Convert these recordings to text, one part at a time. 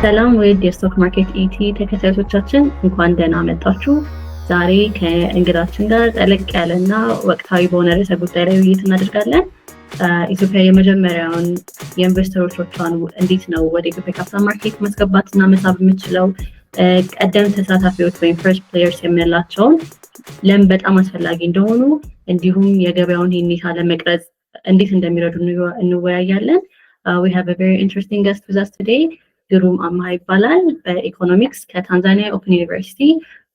ሰላም ውድ የስቶክ ማርኬት ኢቲ ተከታታዮቻችን እንኳን ደህና መጣችሁ። ዛሬ ከእንግዳችን ጋር ጠለቅ ያለና ወቅታዊ በሆነ ርዕሰ ጉዳይ ላይ ውይይት እናደርጋለን። ኢትዮጵያ የመጀመሪያውን የኢንቨስተሮቿን እንዴት ነው ወደ ኢትዮጵያ ካፒታል ማርኬት ማስገባትና መሳብ የምትችለው፣ ቀደምት ተሳታፊዎች ወይም ፈርስት ፕሌየርስ የምንላቸውን ለምን በጣም አስፈላጊ እንደሆኑ እንዲሁም የገበያውን ሁኔታ ለመቅረጽ እንዴት እንደሚረዱ እንወያያለን። We have a very interesting guest with us today. ግሩም አማሃ ይባላል። በኢኮኖሚክስ ከታንዛኒያ ኦፕን ዩኒቨርሲቲ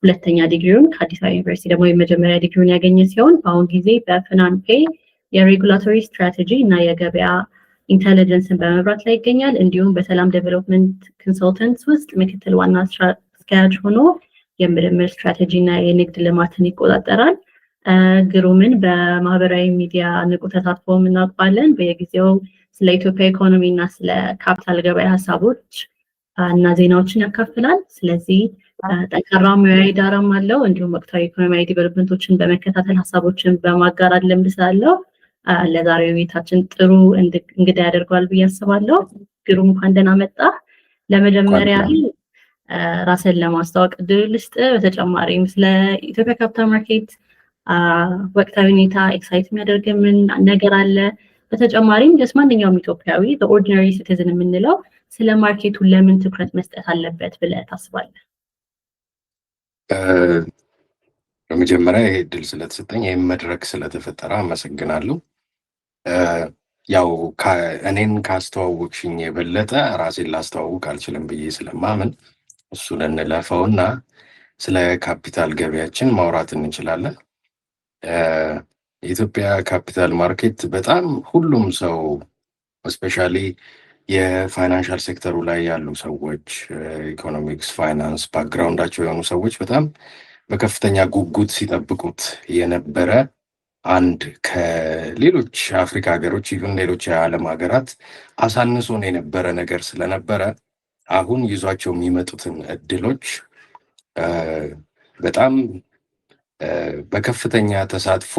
ሁለተኛ ዲግሪውን ከአዲስ አበባ ዩኒቨርሲቲ ደግሞ የመጀመሪያ ዲግሪውን ያገኘ ሲሆን በአሁን ጊዜ በፍናንፔ የሬጉላቶሪ ስትራቴጂ እና የገበያ ኢንተለጀንስን በመምራት ላይ ይገኛል። እንዲሁም በሰላም ዴቨሎፕመንት ኮንሰልተንትስ ውስጥ ምክትል ዋና ስራ አስኪያጅ ሆኖ የምርምር ስትራቴጂ እና የንግድ ልማትን ይቆጣጠራል። ግሩምን በማህበራዊ ሚዲያ ንቁ ተሳትፎ እናውቀዋለን። በየጊዜው ስለ ኢትዮጵያ ኢኮኖሚ እና ስለ ካፒታል ገበያ ሀሳቦች እና ዜናዎችን ያካፍላል። ስለዚህ ጠንካራ ሙያዊ ዳራም አለው። እንዲሁም ወቅታዊ ኢኮኖሚያዊ ዲቨሎፕመንቶችን በመከታተል ሀሳቦችን በማጋራት ልምድ ስላለው ለዛሬው ውይይታችን ጥሩ እንግዳ ያደርገዋል ብዬ አስባለሁ። ግሩም እንኳን ደህና መጣ። ለመጀመሪያ ራስን ለማስተዋወቅ እድል ልስጥ። በተጨማሪም ስለ ኢትዮጵያ ካፒታል ማርኬት ወቅታዊ ሁኔታ ኤክሳይት የሚያደርግ ምን ነገር አለ? በተጨማሪም ደስ ማንኛውም ኢትዮጵያዊ በኦርዲናሪ ሲቲዝን የምንለው ስለ ማርኬቱ ለምን ትኩረት መስጠት አለበት ብለህ ታስባለህ? በመጀመሪያ ይሄ እድል ስለተሰጠኝ ይህም መድረክ ስለተፈጠረ አመሰግናለሁ። ያው እኔን ካስተዋወቅሽኝ የበለጠ ራሴን ላስተዋውቅ አልችልም ብዬ ስለማምን እሱን እንለፈውና ስለ ካፒታል ገበያችን ማውራት እንችላለን። የኢትዮጵያ ካፒታል ማርኬት በጣም ሁሉም ሰው እስፔሻሊ የፋይናንሻል ሴክተሩ ላይ ያሉ ሰዎች ኢኮኖሚክስ፣ ፋይናንስ ባክግራውንዳቸው የሆኑ ሰዎች በጣም በከፍተኛ ጉጉት ሲጠብቁት የነበረ አንድ ከሌሎች አፍሪካ ሀገሮች ይሁን ሌሎች የዓለም ሀገራት አሳንሶን የነበረ ነገር ስለነበረ አሁን ይዟቸው የሚመጡትን እድሎች በጣም በከፍተኛ ተሳትፎ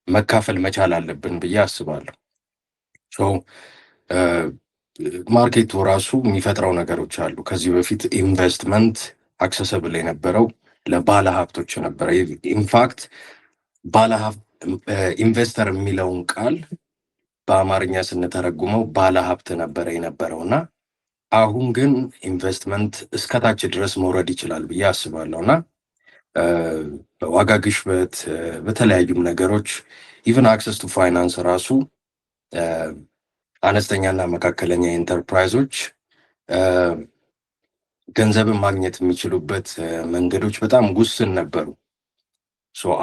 መካፈል መቻል አለብን ብዬ አስባለሁ። ማርኬቱ ራሱ የሚፈጥረው ነገሮች አሉ። ከዚህ በፊት ኢንቨስትመንት አክሰሰብል የነበረው ለባለ ሀብቶች ነበረ። ኢንፋክት ኢንቨስተር የሚለውን ቃል በአማርኛ ስንተረጉመው ባለ ሀብት ነበረ የነበረው እና አሁን ግን ኢንቨስትመንት እስከታች ድረስ መውረድ ይችላል ብዬ አስባለሁ እና በዋጋ ግሽበት በተለያዩም ነገሮች ኢቨን አክሰስ ቱ ፋይናንስ ራሱ አነስተኛና መካከለኛ ኢንተርፕራይዞች ገንዘብን ማግኘት የሚችሉበት መንገዶች በጣም ውስን ነበሩ።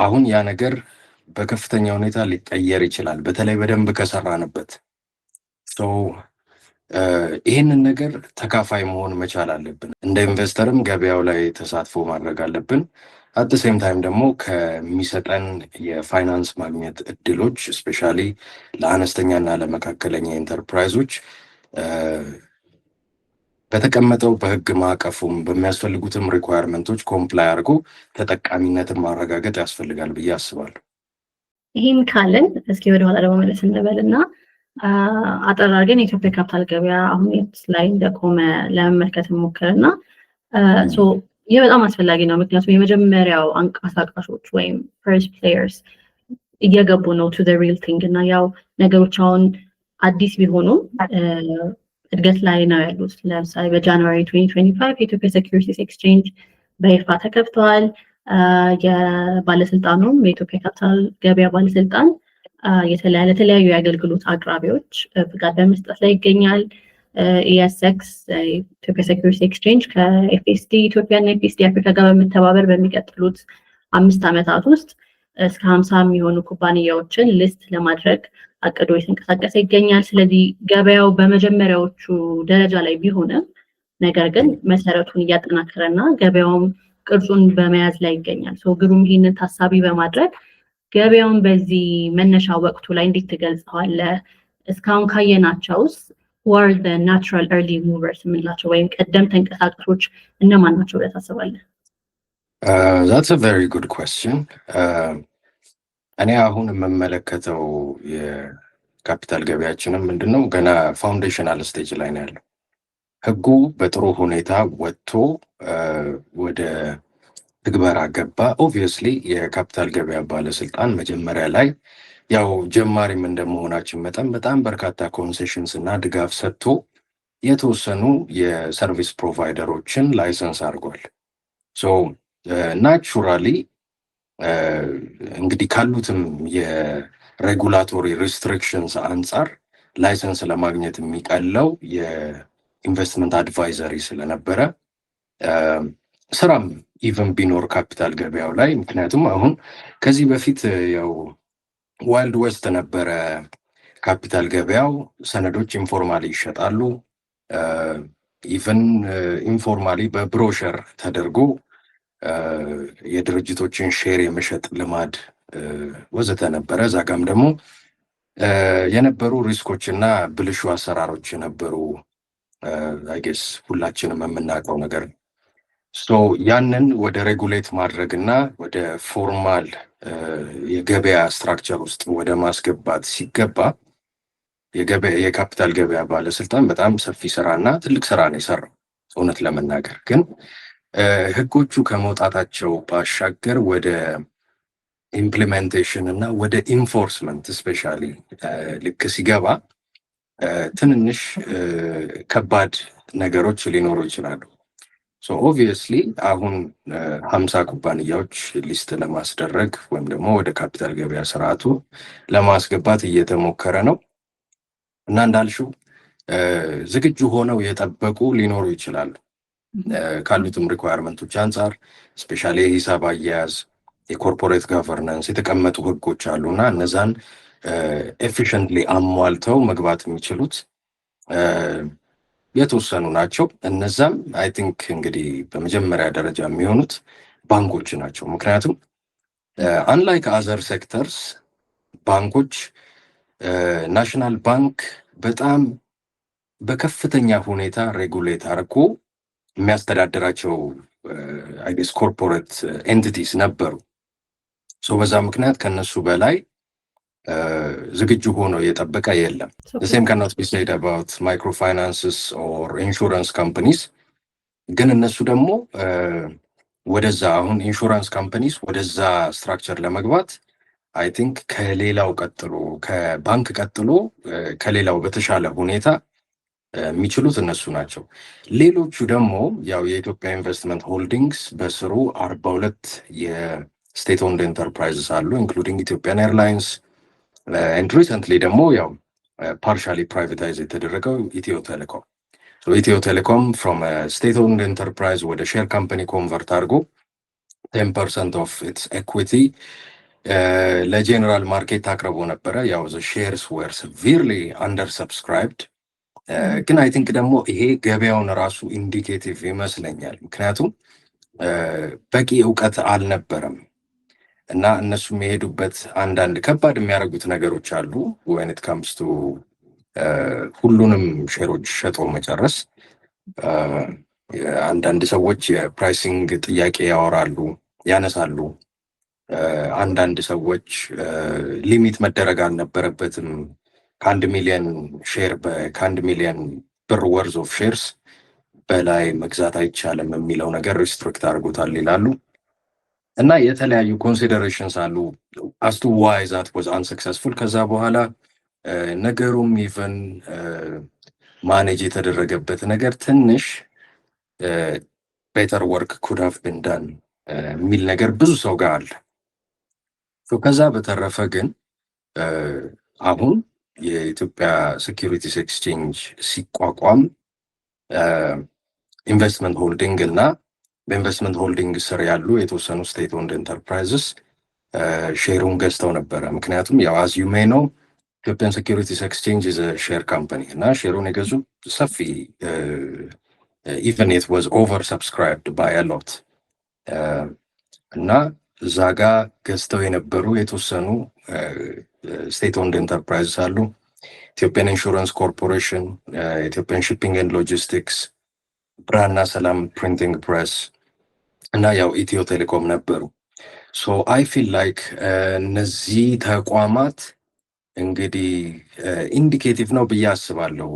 አሁን ያ ነገር በከፍተኛ ሁኔታ ሊቀየር ይችላል፣ በተለይ በደንብ ከሰራንበት። ይህንን ነገር ተካፋይ መሆን መቻል አለብን። እንደ ኢንቨስተርም ገበያው ላይ ተሳትፎ ማድረግ አለብን። አት ሴም ታይም ደግሞ ከሚሰጠን የፋይናንስ ማግኘት እድሎች ስፔሻሊ ለአነስተኛና ለመካከለኛ ኢንተርፕራይዞች በተቀመጠው በህግ ማዕቀፉም በሚያስፈልጉትም ሪኳየርመንቶች ኮምፕላይ አድርጎ ተጠቃሚነትን ማረጋገጥ ያስፈልጋል ብዬ አስባለሁ። ይህን ካለን እስኪ ወደኋላ ደግሞ መለስ እንበልና አጠር አድርገን የኢትዮጵያ ካፒታል ገበያ አሁን የት ላይ እንደቆመ ለመመልከት እንሞክርና ይህ በጣም አስፈላጊ ነው። ምክንያቱም የመጀመሪያው አንቀሳቃሾች ወይም ፈርስት ፕሌየርስ እየገቡ ነው ቱ ዘ ሪል ቲንግ እና ያው ነገሮች አሁን አዲስ ቢሆኑም እድገት ላይ ነው ያሉት። ለምሳሌ በጃንዋሪ 2025 የኢትዮጵያ ሴኩሪቲስ ኤክስቼንጅ በይፋ ተከፍተዋል። የባለስልጣኑም የኢትዮጵያ ካፒታል ገበያ ባለስልጣን ለተለያዩ የአገልግሎት አቅራቢዎች ፍቃድ በመስጠት ላይ ይገኛል። ኢኤስኤክስ ኢትዮጵያ ሴኩሪቲስ ኤክስቼንጅ ከኤፍኤስዲ ኢትዮጵያ እና ኤፍኤስዲ አፍሪካ ጋር በመተባበር በሚቀጥሉት 5 ዓመታት ውስጥ እስከ 50 የሚሆኑ ኩባንያዎችን ሊስት ለማድረግ አቅዶ የተንቀሳቀሰ ይገኛል። ስለዚህ ገበያው በመጀመሪያዎቹ ደረጃ ላይ ቢሆንም ነገር ግን መሰረቱን እያጠናከረና ገበያውም ቅርጹን በመያዝ ላይ ይገኛል። ግሩም ይህንን ታሳቢ በማድረግ ገበያውን በዚህ መነሻ ወቅቱ ላይ እንዴት ትገልጸዋለህ? እስካሁን ካየናቸውስ were the natural early movers የምንላቸው ወይም ቀደም ተንቀሳቃሾች እነማን ናቸው ብለህ ታስባለህ? That's a very good question. እኔ አሁን የምመለከተው የካፒታል ገበያችንም ምንድነው ገና ፋውንዴሽናል ስቴጅ ላይ ነው ያለው። ህጉ በጥሩ ሁኔታ ወጥቶ ወደ ትግበራ ገባ። ኦብቪየስሊ የካፒታል ገበያ ባለስልጣን መጀመሪያ ላይ ያው ጀማሪም እንደመሆናችን መጠን በጣም በርካታ ኮንሴሽንስ እና ድጋፍ ሰጥቶ የተወሰኑ የሰርቪስ ፕሮቫይደሮችን ላይሰንስ አድርጓል። ሶ ናቹራሊ እንግዲህ ካሉትም የሬጉላቶሪ ሪስትሪክሽንስ አንጻር ላይሰንስ ለማግኘት የሚቀለው የኢንቨስትመንት አድቫይዘሪ ስለነበረ ስራም ኢቨን ቢኖር ካፒታል ገበያው ላይ ምክንያቱም አሁን ከዚህ በፊት ያው ዋይልድ ዌስት ነበረ ካፒታል ገበያው። ሰነዶች ኢንፎርማሊ ይሸጣሉ። ኢቨን ኢንፎርማሊ በብሮሸር ተደርጎ የድርጅቶችን ሼር የመሸጥ ልማድ ወዘተ ነበረ። እዛ ጋም ደግሞ የነበሩ ሪስኮች እና ብልሹ አሰራሮች የነበሩ አይጌስ ሁላችንም የምናውቀው ነገር ነው። ሶ ያንን ወደ ሬጉሌት ማድረግ እና ወደ ፎርማል የገበያ ስትራክቸር ውስጥ ወደ ማስገባት ሲገባ የካፒታል ገበያ ባለስልጣን በጣም ሰፊ ስራ እና ትልቅ ስራ ነው የሰራው። እውነት ለመናገር ግን ህጎቹ ከመውጣታቸው ባሻገር ወደ ኢምፕሊሜንቴሽን እና ወደ ኢንፎርስመንት ስፔሻሊ ልክ ሲገባ ትንንሽ ከባድ ነገሮች ሊኖሩ ይችላሉ። ሶ ኦብቪየስሊ አሁን 50 ኩባንያዎች ሊስት ለማስደረግ ወይም ደግሞ ወደ ካፒታል ገበያ ስርዓቱ ለማስገባት እየተሞከረ ነው እና እንዳልሽው ዝግጁ ሆነው የጠበቁ ሊኖሩ ይችላሉ። ካሉትም ሪኳየርመንቶች አንጻር ስፔሻሊ የሂሳብ አያያዝ፣ የኮርፖሬት ጋቨርናንስ የተቀመጡ ህጎች አሉ እና እነዛን ኤፊሽንትሊ አሟልተው መግባት የሚችሉት የተወሰኑ ናቸው። እነዛም አይ ቲንክ እንግዲህ በመጀመሪያ ደረጃ የሚሆኑት ባንኮች ናቸው። ምክንያቱም አንላይክ አዘር ሴክተርስ ባንኮች ናሽናል ባንክ በጣም በከፍተኛ ሁኔታ ሬጉሌት አድርጎ የሚያስተዳድራቸው አይጌስ ኮርፖሬት ኤንቲቲስ ነበሩ። ሶ በዛ ምክንያት ከነሱ በላይ ዝግጁ ሆኖ የጠበቀ የለም። the same cannot be said about microfinances or insurance companies። ግን እነሱ ደግሞ ወደዛ አሁን ኢንሹራንስ ካምፓኒስ ወደዛ ስትራክቸር ለመግባት አይ ቲንክ ከሌላው ቀጥሎ ከባንክ ቀጥሎ ከሌላው በተሻለ ሁኔታ የሚችሉት እነሱ ናቸው። ሌሎቹ ደግሞ ያው የኢትዮጵያ ኢንቨስትመንት ሆልዲንግስ በስሩ 42 የስቴት ኦንድ ኤንተርፕራይዝስ አሉ ኢንክሉዲንግ ኢትዮጵያን ኤርላይንስ and recently ደግሞ ያው ፓርሻሊ ፕራይቬታይዝ የተደረገው ኢትዮ ቴሌኮም። ኢትዮ ቴሌኮም from a state owned enterprise ወደ ሼር ካምፓኒ ኮንቨርት አድርጎ 10% of its equity ለጀነራል ማርኬት አቅርቦ ነበረ። ያው the shares were severely undersubscribed። ግን አይ ቲንክ ደግሞ ይሄ ገበያውን ራሱ ኢንዲኬቲቭ ይመስለኛል። ምክንያቱም በቂ እውቀት አልነበረም እና እነሱ የሚሄዱበት አንዳንድ ከባድ የሚያደርጉት ነገሮች አሉ። when it comes to ሁሉንም ሼሮች ሸጦ መጨረስ። አንዳንድ ሰዎች የፕራይሲንግ ጥያቄ ያወራሉ፣ ያነሳሉ። አንዳንድ ሰዎች ሊሚት መደረግ አልነበረበትም፣ ከ1 ሚሊዮን ሼር ከ1 ሚሊዮን ብር ወርዝ ኦፍ ሼርስ በላይ መግዛት አይቻልም የሚለው ነገር ሪስትሪክት አድርጎታል ይላሉ። እና የተለያዩ ኮንሲደሬሽንስ አሉ as to why that was unsuccessful። ከዛ በኋላ ነገሩም ኢቨን ማኔጅ የተደረገበት ነገር ትንሽ better work could have been done የሚል ነገር ብዙ ሰው ጋር አለ። ከዛ በተረፈ ግን አሁን የኢትዮጵያ ሴኪሪቲስ ኤክስቼንጅ ሲቋቋም ኢንቨስትመንት ሆልዲንግ እና በኢንቨስትመንት ሆልዲንግ ስር ያሉ የተወሰኑ ስቴት ኦንድ ኤንተርፕራይዝስ ሼሩን ገዝተው ነበረ። ምክንያቱም ያው አዝ ዩ ሜይ ኖ ኢትዮጵያን ሴኪሪቲስ ኤክስቼንጅ ኢዝ ሼር ካምፓኒ እና ሼሩን የገዙ ሰፊ ኢቨን ኢት ዋዝ ኦቨር ሰብስክራይብድ ባይ አ ሎት እና እዛ ጋ ገዝተው የነበሩ የተወሰኑ ስቴት ኦንድ ኤንተርፕራይዝስ አሉ። ኢትዮጵያን ኢንሹራንስ ኮርፖሬሽን፣ ኢትዮጵያን ሺፒንግ ኤንድ ሎጂስቲክስ፣ ብርሃንና ሰላም ፕሪንቲንግ ፕሬስ እና ያው ኢትዮ ቴሌኮም ነበሩ። ሶ አይ ፊል ላይክ እነዚህ ተቋማት እንግዲህ ኢንዲኬቲቭ ነው ብዬ አስባለሁ።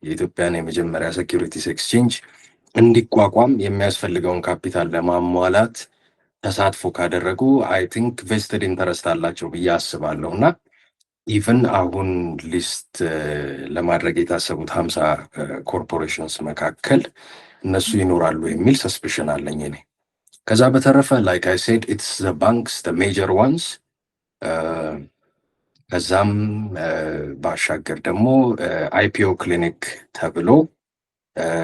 የኢትዮጵያን የመጀመሪያ ሴኪሪቲስ ኤክስቼንጅ እንዲቋቋም የሚያስፈልገውን ካፒታል ለማሟላት ተሳትፎ ካደረጉ አይ ቲንክ ቬስትድ ኢንተረስት አላቸው ብዬ አስባለሁ እና ኢቨን አሁን ሊስት ለማድረግ የታሰቡት 50 ኮርፖሬሽንስ መካከል እነሱ ይኖራሉ የሚል ሰስፔሽን አለኝ እኔ። ከዛ በተረፈ ላይክ አይ ሴድ ኢትስ ዘ ባንክስ ዘ ሜጀር ዋንስ። ከዛም ባሻገር ደግሞ አይፒኦ ክሊኒክ ተብሎ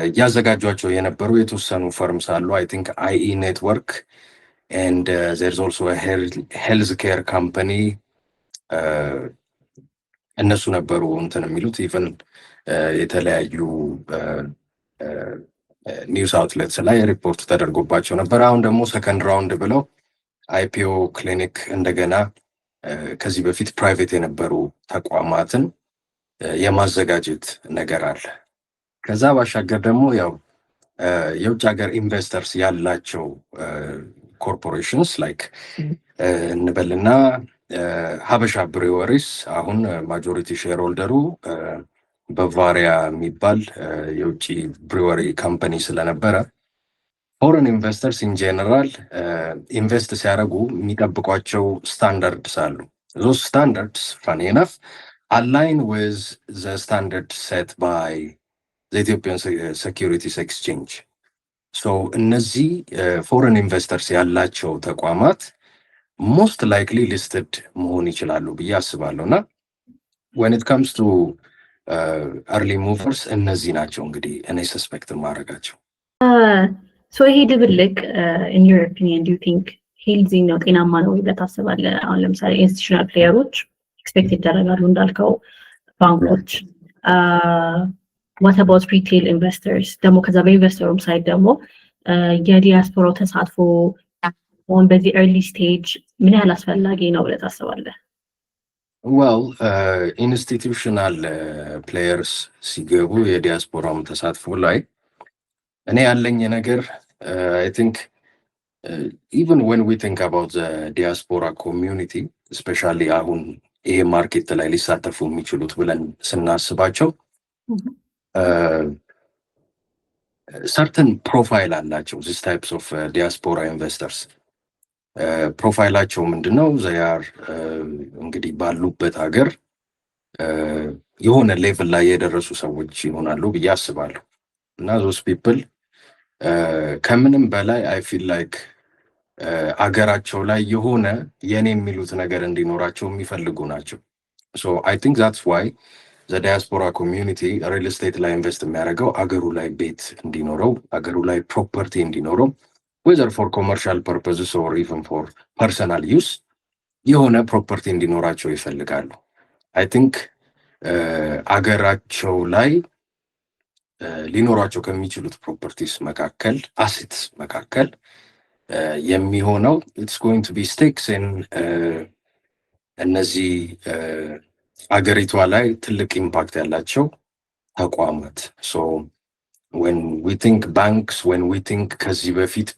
እያዘጋጇቸው የነበሩ የተወሰኑ ፈርምስ አሉ። አይ ቲንክ አይኢ ኔትወርክ ኤንድ ዜርስ ኦልሶ ሄልዝ ኬር ካምፓኒ እነሱ ነበሩ እንትን የሚሉት ኢቨን የተለያዩ ኒውስ አውትሌትስ ላይ ሪፖርት ተደርጎባቸው ነበር። አሁን ደግሞ ሰከንድ ራውንድ ብለው አይፒኦ ክሊኒክ እንደገና ከዚህ በፊት ፕራይቬት የነበሩ ተቋማትን የማዘጋጀት ነገር አለ። ከዛ ባሻገር ደግሞ ያው የውጭ ሀገር ኢንቨስተርስ ያላቸው ኮርፖሬሽንስ ላይክ እንበልና ሀበሻ ብሬወሪስ አሁን ማጆሪቲ ሼር ሆልደሩ በቫሪያ የሚባል የውጭ ብሬወሪ ካምፓኒ ስለነበረ ፎረን ኢንቨስተርስ ኢን ጀነራል ኢንቨስት ሲያደርጉ የሚጠብቋቸው ስታንዳርድስ አሉ። ዞስ ስታንዳርድስ ፋኒ ኤነፍ አላይን ዊዝ ዘ ስታንዳርድ ሴት ባይ ዘ ኢትዮጵያን ሴኪሪቲስ ኤክስቼንጅ። ሶ እነዚህ ፎረን ኢንቨስተርስ ያላቸው ተቋማት ሞስት ላይክሊ ሊስትድ መሆን ይችላሉ ብዬ አስባለሁ እና when it comes to early movers እነዚህ ናቸው እንግዲህ እኔ ሰስፔክት ማድረጋቸው። ሶ ይሄ ድብልቅ in your opinion do you think ሄልዚ ነው ጤናማ ነው ብለህ ታስባለህ? አሁን ለምሳሌ ኢንስቲትዩሽናል ፕሌየሮች ኤክስፔክት ይደረጋሉ እንዳልከው ባንኮች what about retail investors ደግሞ ከዛ በኢንቨስተሩም ሳይድ ደግሞ የዲያስፖራው ተሳትፎ አሁን በዚህ ኤርሊ ስቴጅ ምን ያህል አስፈላጊ ነው ብለህ ታስባለህ? ዌል ኢንስቲትዩሽናል ፕሌየርስ ሲገቡ የዲያስፖራውም ተሳትፎ ላይ እኔ ያለኝ ነገር አይ ቲንክ ኢቨን ዌን ዊ ቲንክ አባውት ዘ ዲያስፖራ ኮሚዩኒቲ ስፔሻሊ አሁን ይሄ ማርኬት ላይ ሊሳተፉ የሚችሉት ብለን ስናስባቸው ሰርተን ፕሮፋይል አላቸው ዚስ ታይፕስ ኦፍ ዲያስፖራ ኢንቨስተርስ። ፕሮፋይላቸው ምንድነው? ዘያር እንግዲህ ባሉበት ሀገር የሆነ ሌቭል ላይ የደረሱ ሰዎች ይሆናሉ ብዬ አስባለሁ እና ዞስ ፒፕል ከምንም በላይ አይ ፊል ላይክ አገራቸው ላይ የሆነ የኔ የሚሉት ነገር እንዲኖራቸው የሚፈልጉ ናቸው። ሶ አይ ቲንክ ዛትስ ዋይ ዘ ዲያስፖራ ኮሚዩኒቲ ሪል ስቴት ላይ ኢንቨስት የሚያደርገው አገሩ ላይ ቤት እንዲኖረው፣ አገሩ ላይ ፕሮፐርቲ እንዲኖረው whether for commercial purposes or even for personal use የሆነ ፕሮፐርቲ እንዲኖራቸው ይፈልጋሉ። አይ ቲንክ አገራቸው ላይ ሊኖራቸው ከሚችሉት ፕሮፐርቲስ መካከል አሴትስ መካከል የሚሆነው it's going to be stakes in እነዚህ አገሪቷ ላይ ትልቅ ኢምፓክት ያላቸው ተቋማት። ሶ when we think banks, when we think ከዚህ በፊት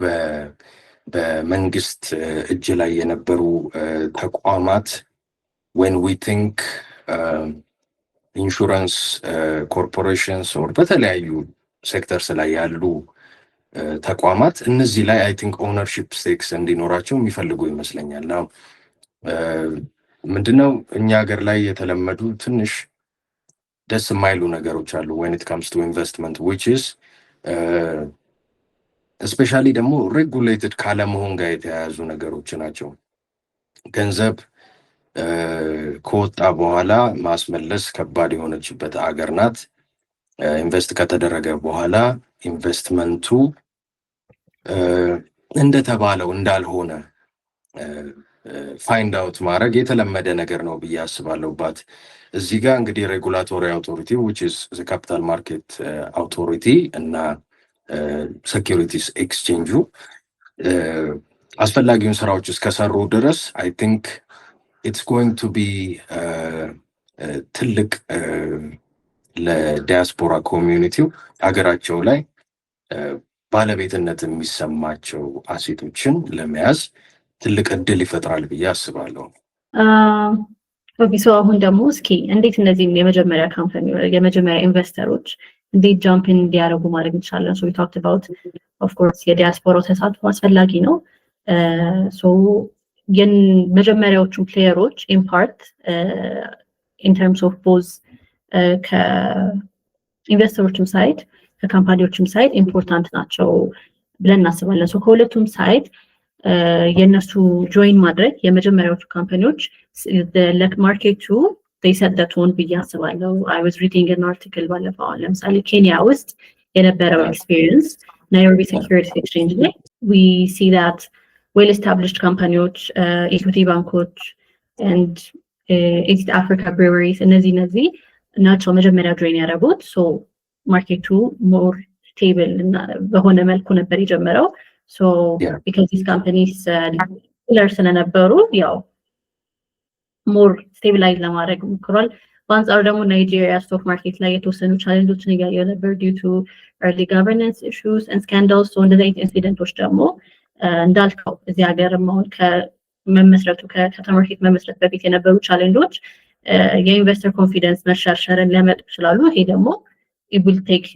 በመንግስት እጅ ላይ የነበሩ ተቋማት፣ when we think ኢንሹራንስ ኮርፖሬሽንስ ኦር በተለያዩ ሴክተርስ ላይ ያሉ ተቋማት እነዚህ ላይ አይ ቲንክ ኦነርሺፕ ስቴክስ እንዲኖራቸው የሚፈልጉ ይመስለኛል። ናው ምንድነው እኛ ሀገር ላይ የተለመዱ ትንሽ ደስ የማይሉ ነገሮች አሉ when it comes to investment which is especially ደግሞ ሬጉሌትድ ካለመሆን ጋር የተያያዙ ነገሮች ናቸው። ገንዘብ ከወጣ በኋላ ማስመለስ ከባድ የሆነችበት አገር ናት። ኢንቨስት ከተደረገ በኋላ ኢንቨስትመንቱ እንደተባለው እንዳልሆነ ፋይንድ አውት ማድረግ የተለመደ ነገር ነው ብዬ አስባለሁባት። እዚህ ጋር እንግዲህ ሬጉላቶሪ አውቶሪቲ which is the capital market authority እና ሴኪሪቲስ ኤክስቼንጁ አስፈላጊውን ስራዎች እስከሰሩ ድረስ አይ ቲንክ it's going to be ትልቅ ለዲያስፖራ ኮሚዩኒቲው ሀገራቸው ላይ ባለቤትነት የሚሰማቸው አሴቶችን ለመያዝ ትልቅ እድል ይፈጥራል ብዬ አስባለሁ። ኦኬ ሶ አሁን ደግሞ እስኪ እንዴት እነዚህን የመጀመሪያ ኢንቨስተሮች እንዴት ጃምፕ እንዲያደርጉ ማድረግ እንችላለን? ሶ ዊ ታክድ አባውት ኦፍ ኮርስ የዲያስፖራው ተሳትፎ አስፈላጊ ነው። ሶ የመጀመሪያዎቹ ፕሌየሮች ኢን ፓርት ኢን ተርምስ ኦፍ ቦዝ ከኢንቨስተሮችም ሳይድ ከካምፓኒዎችም ሳይድ ኢምፖርታንት ናቸው ብለን እናስባለን። ሶ ከሁለቱም ሳይድ የነሱ ጆይን ማድረግ የመጀመሪያዎቹ ካምፓኒዎች ለማርኬቱ they set the tone ብዬ አስባለሁ። I was reading an article ባለፈው ለምሳሌ ኬንያ ውስጥ የነበረው ኤክስፒሪየንስ ናይሮቢ ሴኩሪቲስ ኤክስቼንጅ ላይ we see that well established ካምፓኒዎች ኢኩዊቲ ባንኮች and East Africa breweries እነዚህ ናቸው መጀመሪያ ጆይን ያደረጉት። ሶ ማርኬቱ ሞር ስቴብል እና በሆነ መልኩ ነበር የጀመረው። So because these companies ስለነበሩ ያው ሞር ስቴቢላይዝ ለማድረግ ሞክሯል። በአንጻሩ ደግሞ ናይጄሪያ ስቶክ ማርኬት ላይ የተወሰኑ ቻሌንጆችን እያየሁ ነበር ዲዩ ቱ early governance issues and scandals። ሶ እንደዚህ አይነት ኢንሲደንቶች ደግሞ እንዳልከው እዚህ ሀገርም አሁን ከማርኬት መመስረት በፊት የነበሩ ቻሌንጆች የኢንቨስተር ኮንፊደንስ መሸርሸርን ሊያመጡ ይችላሉ። ይሄ ደግሞ it will take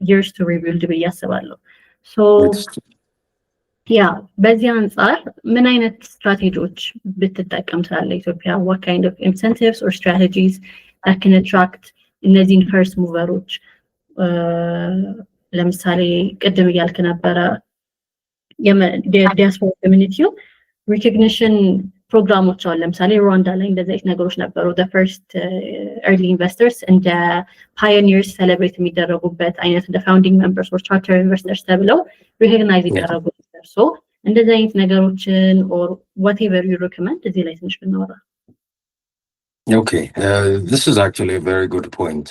years to rebuild ብዬ አስባለሁ። ሶ ያ በዚህ አንጻር ምን አይነት ስትራቴጂዎች ብትጠቀም ትላለህ ኢትዮጵያ? what kind of incentives or strategies that can attract እነዚህን ፈርስት ሙቨሮች? ለምሳሌ ቅድም እያልክ ነበረ የዲያስፖራ ኮሚኒቲው ሪኮግኒሽን ፕሮግራሞች አሉ። ለምሳሌ ሩዋንዳ ላይ እንደዚህ አይነት ነገሮች ነበሩ። the first early investors እንደ pioneers celebrate የሚደረጉበት አይነት እንደ founding members or charter investors ተብለው recognize ይደረጉ ነበር። ሶ እንደዚህ አይነት ነገሮችን or whatever you recommend እዚህ ላይ ትንሽ ብናወራ። Okay, this is actually a very good point.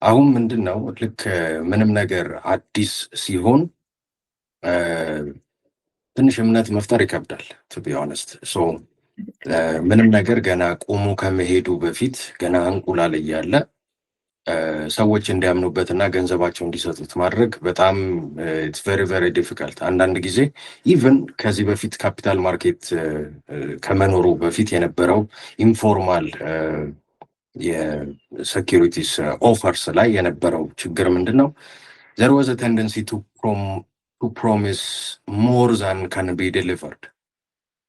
አሁን ምንድነው ልክ ምንም ነገር አዲስ ሲሆን ትንሽ እምነት መፍጠር ይከብዳል to be honest. So ምንም ነገር ገና ቆሞ ከመሄዱ በፊት ገና እንቁላል እያለ ሰዎች እንዲያምኑበትና ገንዘባቸው እንዲሰጡት ማድረግ በጣም it's very very difficult። አንዳንድ ጊዜ ኢቭን ከዚህ በፊት ካፒታል ማርኬት ከመኖሩ በፊት የነበረው ኢንፎርማል የሴኩሪቲስ ኦፈርስ ላይ የነበረው ችግር ምንድነው? there was a tendency to promise more than can be delivered።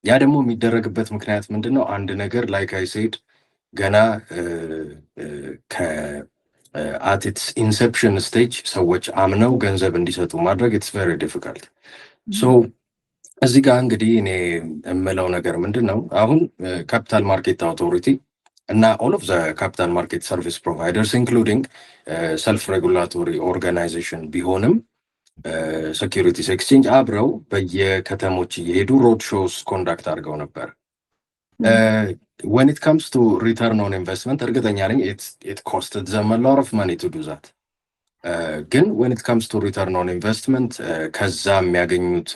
ያ ደግሞ የሚደረግበት ምክንያት ምንድነው? አንድ ነገር like I said ገና at its inception stage ሰዎች አምነው ገንዘብ እንዲሰጡ ማድረግ it's very difficult። so እዚህ ጋር እንግዲህ እኔ የምለው ነገር ምንድነው አሁን ካፒታል ማርኬት አውቶሪቲ እና all of the capital market service providers including self-regulatory organization ቢሆንም ሴኩሪቲስ ኤክስቼንጅ አብረው በየከተሞች እየሄዱ ሮድ ሾውስ ኮንዳክት አድርገው ነበር። when it comes to return on investment እርግጠኛ ነኝ it costed them a lot of money to do that። ግን when it comes to return on investment ከዛ የሚያገኙት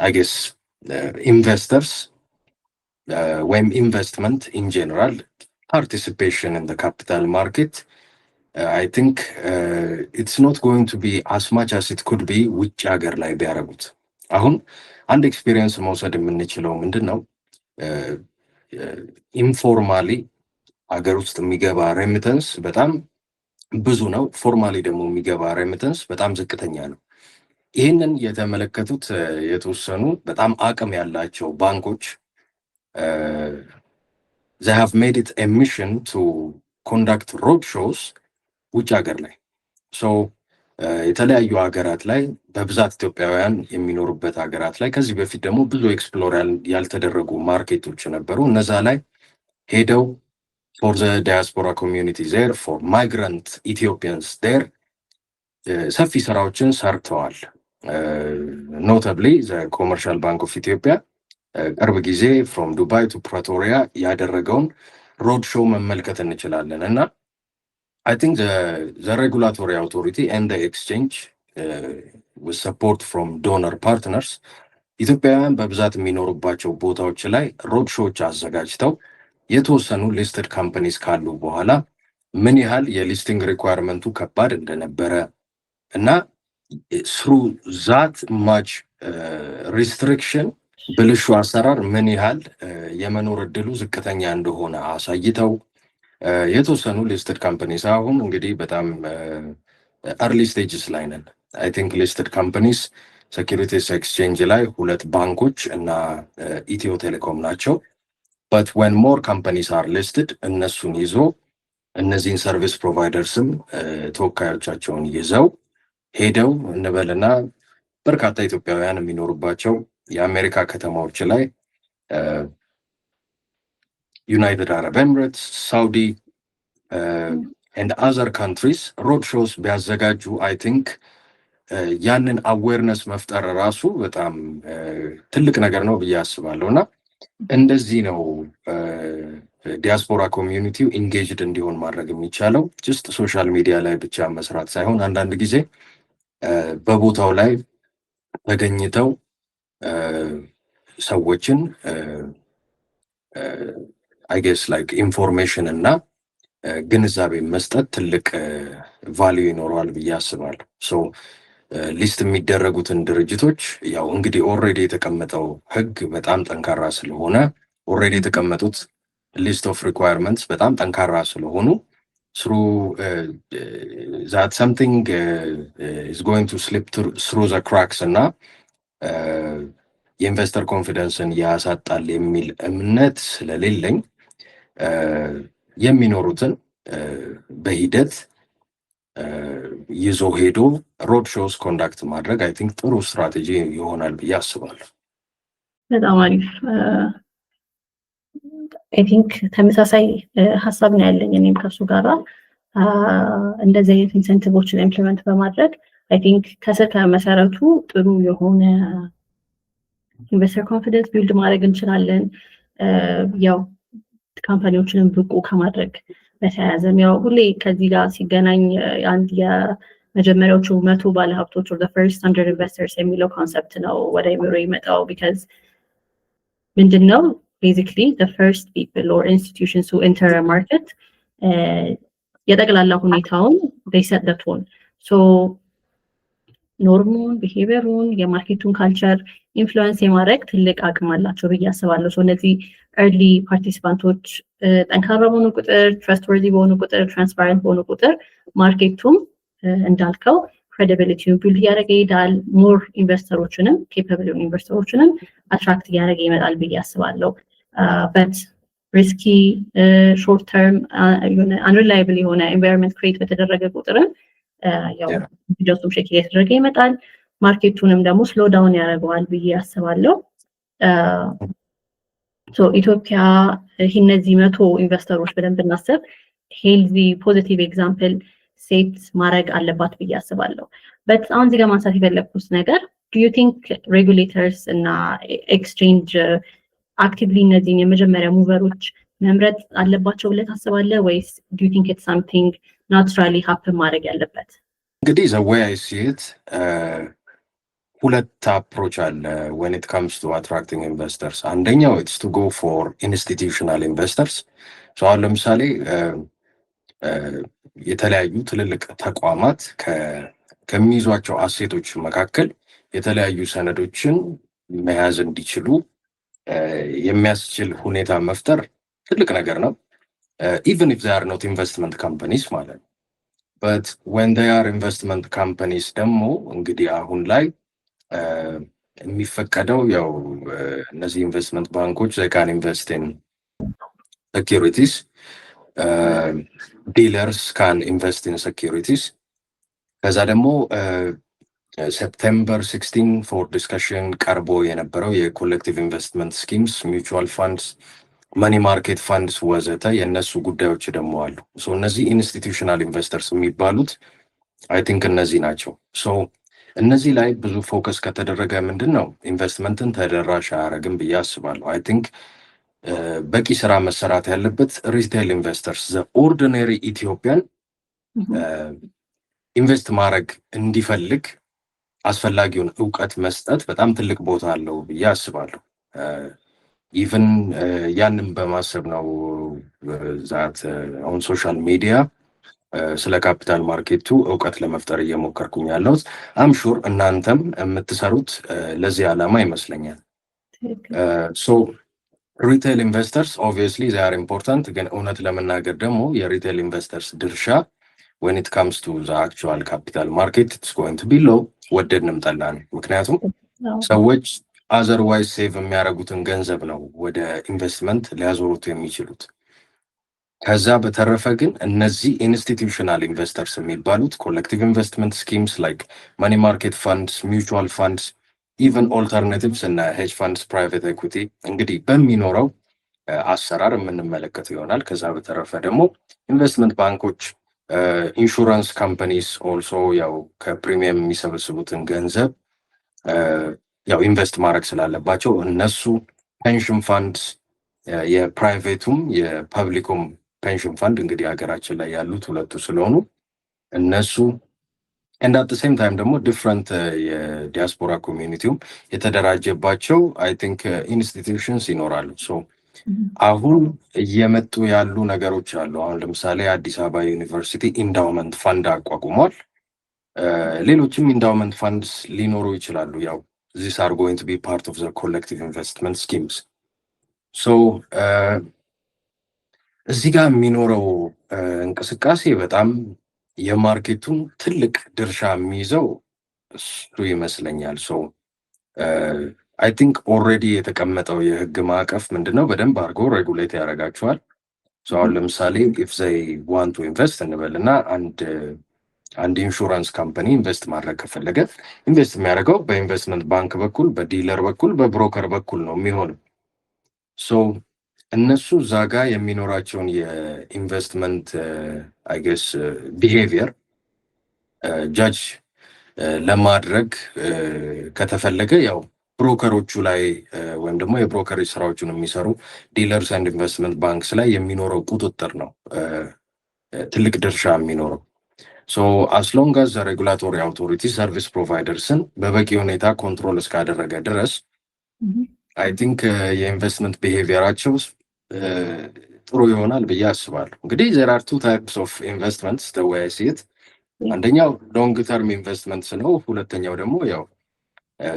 I guess investors ወይም investment in general participation in the capital market I think it's not going to be as much as it could be ውጭ ሀገር ላይ ቢያደርጉት። አሁን አንድ ኤክስፒሪየንስ መውሰድ የምንችለው ምንድነው ኢንፎርማሊ ሀገር ውስጥ የሚገባ ሬሚተንስ በጣም ብዙ ነው። ፎርማሊ ደግሞ የሚገባ ሬሚተንስ በጣም ዝቅተኛ ነው። ይህንን የተመለከቱት የተወሰኑ በጣም አቅም ያላቸው ባንኮች they have made it a mission to conduct road shows ውጭ ሀገር ላይ። ሶ የተለያዩ ሀገራት ላይ በብዛት ኢትዮጵያውያን የሚኖሩበት ሀገራት ላይ ከዚህ በፊት ደግሞ ብዙ ኤክስፕሎር ያልተደረጉ ማርኬቶች ነበሩ። እነዛ ላይ ሄደው for the diaspora community there for migrant Ethiopians there ሰፊ ስራዎችን ሰርተዋል። notably the commercial bank of Ethiopia ቅርብ ጊዜ from Dubai to Pretoria ያደረገውን ሮድ ሾው መመልከት እንችላለን። እና I think the regulatory authority and the exchange with support from donor partners ኢትዮጵያውያን በብዛት የሚኖሩባቸው ቦታዎች ላይ ሮድ ሾዎች አዘጋጅተው የተወሰኑ ሊስትድ ካምፓኒስ ካሉ በኋላ ምን ያህል የሊስቲንግ ሪኳየርመንቱ ከባድ እንደነበረ እና through that much restriction ብልሹ አሰራር ምን ያህል የመኖር እድሉ ዝቅተኛ እንደሆነ አሳይተው የተወሰኑ ሊስትድ ካምፓኒስ አሁን እንግዲህ በጣም አርሊ ስቴጅስ ላይ ነን። አይ ቲንክ ሊስትድ ካምፓኒስ ሴኪሪቲስ ኤክስቼንጅ ላይ 2 ባንኮች እና ኢትዮ ቴሌኮም ናቸው። በት ወን ሞር ካምፓኒስ አር ሊስትድ እነሱን ይዞ እነዚህን ሰርቪስ ፕሮቫይደርስም ተወካዮቻቸውን ይዘው ሄደው እንበልና በርካታ ኢትዮጵያውያን የሚኖሩባቸው የአሜሪካ ከተማዎች ላይ ዩናይትድ አረብ ኤምሬትስ፣ ሳውዲ ኤንድ አዘር ካንትሪስ ሮድ ሾውስ ቢያዘጋጁ አይ ቲንክ ያንን አዌርነስ መፍጠር ራሱ በጣም ትልቅ ነገር ነው ብዬ አስባለሁ። እና እንደዚህ ነው ዲያስፖራ ኮሚዩኒቲው ኢንጌጅድ እንዲሆን ማድረግ የሚቻለው። ጅስት ሶሻል ሚዲያ ላይ ብቻ መስራት ሳይሆን አንዳንድ ጊዜ በቦታው ላይ ተገኝተው ሰዎችን አይ ጌስ ላይክ ኢንፎርሜሽን እና ግንዛቤ መስጠት ትልቅ ቫልዩ ይኖረዋል ብዬ አስባለሁ። ሶ ሊስት የሚደረጉትን ድርጅቶች ያው እንግዲህ ኦልሬዲ የተቀመጠው ህግ በጣም ጠንካራ ስለሆነ ኦልሬዲ የተቀመጡት ሊስት ኦፍ ሪኳየርመንትስ በጣም ጠንካራ ስለሆኑ through that something is going to slip through the cracks እና የኢንቨስተር ኮንፊደንስን ያሳጣል የሚል እምነት ስለሌለኝ የሚኖሩትን በሂደት ይዞ ሄዶ ሮድ ሾውስ ኮንዳክት ማድረግ አይ ቲንክ ጥሩ ስትራቴጂ ይሆናል ብዬ አስባለሁ። በጣም አሪፍ። አይ ቲንክ ተመሳሳይ ሀሳብ ነው ያለኝ እኔም ከሱ ጋራ እንደዚህ አይነት ኢንሴንቲቮችን ኢምፕሊመንት በማድረግ አይ ቲንክ ከስር ከመሰረቱ ጥሩ የሆነ ኢንቨስተር ኮንፊደንስ ቢልድ ማድረግ እንችላለን። ያው ካምፓኒዎችንም ብቁ ከማድረግ በተያያዘም ያው ሁሌ ከዚህ ጋር ሲገናኝ አንድ የመጀመሪያዎቹ 100 ባለሀብቶች or the first 100 investors የሚለው ኮንሰፕት ነው ወደ አይምሮ ይመጣው። ቢካዝ ምንድነው basically the first people or institutions who enter a market የጠቅላላ ሁኔታውን they set the tone. So ኖርሙን ቢሄቪየሩን የማርኬቱን ካልቸር ኢንፍሉዌንስ የማድረግ ትልቅ አቅም አላቸው ብዬ አስባለሁ። ሶ እነዚህ ኤርሊ ፓርቲሲፓንቶች ጠንካራ በሆኑ ቁጥር፣ ትረስትወርዚ በሆኑ ቁጥር፣ ትራንስፓረንት በሆኑ ቁጥር ማርኬቱም እንዳልከው ክሬዲቢሊቲውን ቢልድ እያደረገ ይሄዳል። ሞር ኢንቨስተሮችንም ኬፓብል የሆኑ ኢንቨስተሮችንም አትራክት እያደረገ ይመጣል ብዬ አስባለሁ። በት ሪስኪ ሾርት ተርም አንሪላይብል የሆነ ኤንቫይሮንመንት ክሬት በተደረገ ቁጥርም ያው ጀስቱም ሼክ እየተደረገ ይመጣል። ማርኬቱንም ደግሞ ስሎ ዳውን ያደርገዋል ብዬ አስባለሁ። ሶ ኢትዮጵያ እነዚህ 100 ኢንቨስተሮች በደንብ እናስብ ሄልዚ ፖዚቲቭ ኤግዛምፕል ሴት ማድረግ አለባት ብዬ አስባለሁ። በት አሁን እዚህ ጋር ማንሳት የፈለግኩት ነገር ዱ ዩ ቲንክ ሬጉሌተርስ እና ኤክስቼንጅ አክቲቭሊ እነዚህን የመጀመሪያ ሙቨሮች መምረጥ አለባቸው ብለህ ታስባለህ ወይስ ዱ ዩ ቲንክ ኢትስ ሳምቲንግ ናቹራሊ ሀፕን ማድረግ ያለበት? እንግዲህ ዘ ዌይ አይ ሲ ኢት ሁለት አፕሮች አለ when it comes to attracting investors። አንደኛው it's to go for institutional investors። አሁን ለምሳሌ የተለያዩ ትልልቅ ተቋማት ከሚይዟቸው አሴቶች መካከል የተለያዩ ሰነዶችን መያዝ እንዲችሉ የሚያስችል ሁኔታ መፍጠር ትልቅ ነገር ነው። even if they are not investment companies ማለት ነው። but when they are investment companies ደግሞ እንግዲህ አሁን ላይ የሚፈቀደው ያው እነዚህ ኢንቨስትመንት ባንኮች they can invest in securities, dealers can invest in securities። ከዛ ደግሞ ሴፕቴምበር 16 ፎር ዲስከሽን ቀርቦ የነበረው የኮሌክቲቭ ኢንቨስትመንት ስኪምስ፣ ሚውቹዋል ፋንድስ፣ መኒ ማርኬት ፋንድስ ወዘተ የእነሱ ጉዳዮች ደግሞ አሉ። ሶ እነዚህ ኢንስቲትዩሽናል ኢንቨስተርስ የሚባሉት አይ ቲንክ እነዚህ ናቸው። ሶ እነዚህ ላይ ብዙ ፎከስ ከተደረገ ምንድን ነው ኢንቨስትመንትን ተደራሽ አያደርግም ብዬ አስባለሁ። አይ ቲንክ በቂ ስራ መሰራት ያለበት ሪቴል ኢንቨስተርስ ዘ ኦርዲነሪ ኢትዮጵያን ኢንቨስት ማድረግ እንዲፈልግ አስፈላጊውን እውቀት መስጠት በጣም ትልቅ ቦታ አለው ብዬ አስባለሁ። ኢቭን ያንን በማሰብ ነው ዛት ኦን ሶሻል ሚዲያ ስለ ካፒታል ማርኬቱ እውቀት ለመፍጠር እየሞከርኩኝ ያለሁት። አም ሹር እናንተም የምትሰሩት ለዚህ ዓላማ ይመስለኛል። ሶ ሪቴል ኢንቨስተርስ ኦብቪየስሊ ዜ አር ኢምፖርታንት፣ ግን እውነት ለመናገር ደግሞ የሪቴል ኢንቨስተርስ ድርሻ when it comes to the actual capital market it's going to be low ወደድንም ጠላን። ምክንያቱም ሰዎች አዘርዋይዝ ሴቭ የሚያደርጉትን ገንዘብ ነው ወደ ኢንቨስትመንት ሊያዞሩት የሚችሉት። ከዛ በተረፈ ግን እነዚህ ኢንስቲትዩሽናል ኢንቨስተርስ የሚባሉት ኮሌክቲቭ ኢንቨስትመንት ስኪምስ ላይክ ማኒ ማርኬት ፋንድስ፣ ሚውቹዋል ፋንድስ፣ ኢቨን ኦልተርናቲቭስ እና ሄጅ ፋንድስ፣ ፕራይቬት ኤኩቲ እንግዲህ በሚኖረው አሰራር የምንመለከት ይሆናል። ከዛ በተረፈ ደግሞ ኢንቨስትመንት ባንኮች፣ ኢንሹራንስ ካምፓኒስ ኦልሶ ያው ከፕሪሚየም የሚሰበስቡትን ገንዘብ ያው ኢንቨስት ማድረግ ስላለባቸው እነሱ፣ ፔንሽን ፋንድስ የፕራይቬቱም የፐብሊኩም ፔንሽን ፋንድ እንግዲህ ሀገራችን ላይ ያሉት ሁለቱ ስለሆኑ እነሱ and at the same time ደግሞ ዲፍረንት የዲያስፖራ ኮሚኒቲውም የተደራጀባቸው አይ ቲንክ ኢንስቲትዩሽንስ ይኖራሉ። ሶ አሁን እየመጡ ያሉ ነገሮች አሉ። አሁን ለምሳሌ አዲስ አበባ ዩኒቨርሲቲ ኢንዳውመንት ፋንድ አቋቁሟል። ሌሎችም ኢንዳውመንት ፋንድስ ሊኖሩ ይችላሉ። ያው these are going to be part of the collective investment schemes. So እዚህ ጋር የሚኖረው እንቅስቃሴ በጣም የማርኬቱን ትልቅ ድርሻ የሚይዘው እሱ ይመስለኛል። ሶ አይ ቲንክ ኦልሬዲ የተቀመጠው የህግ ማዕቀፍ ምንድነው በደንብ አድርጎ ሬጉሌት ያደርጋቸዋል። ሶ አሁን ለምሳሌ ኢፍ ዘይ ዋንት ቱ ኢንቨስት እንበልና አንድ ኢንሹራንስ ካምፓኒ ኢንቨስት ማድረግ ከፈለገ ኢንቨስት የሚያደርገው በኢንቨስትመንት ባንክ በኩል፣ በዲለር በኩል፣ በብሮከር በኩል ነው የሚሆነው። ሶ እነሱ እዛ ጋ የሚኖራቸውን የኢንቨስትመንት አይ ጌስ ቢሄቪየር ጃጅ ለማድረግ ከተፈለገ ያው ብሮከሮቹ ላይ ወይም ደግሞ የብሮከሬጅ ስራዎቹን የሚሰሩ ዲለርስ ኤንድ ኢንቨስትመንት ባንክስ ላይ የሚኖረው ቁጥጥር ነው ትልቅ ድርሻ የሚኖረው። ሶ አስ ሎንግ አዝ ሬጉላቶሪ አውቶሪቲ ሰርቪስ ፕሮቫይደርስን በበቂ ሁኔታ ኮንትሮል እስካደረገ ድረስ አይ ቲንክ የኢንቨስትመንት ቢሄቪየራቸው ጥሩ ይሆናል ብዬ አስባለሁ። እንግዲህ there are two types of investments the way I see it። አንደኛው ሎንግ ተርም ኢንቨስትመንትስ ነው። ሁለተኛው ደግሞ ያው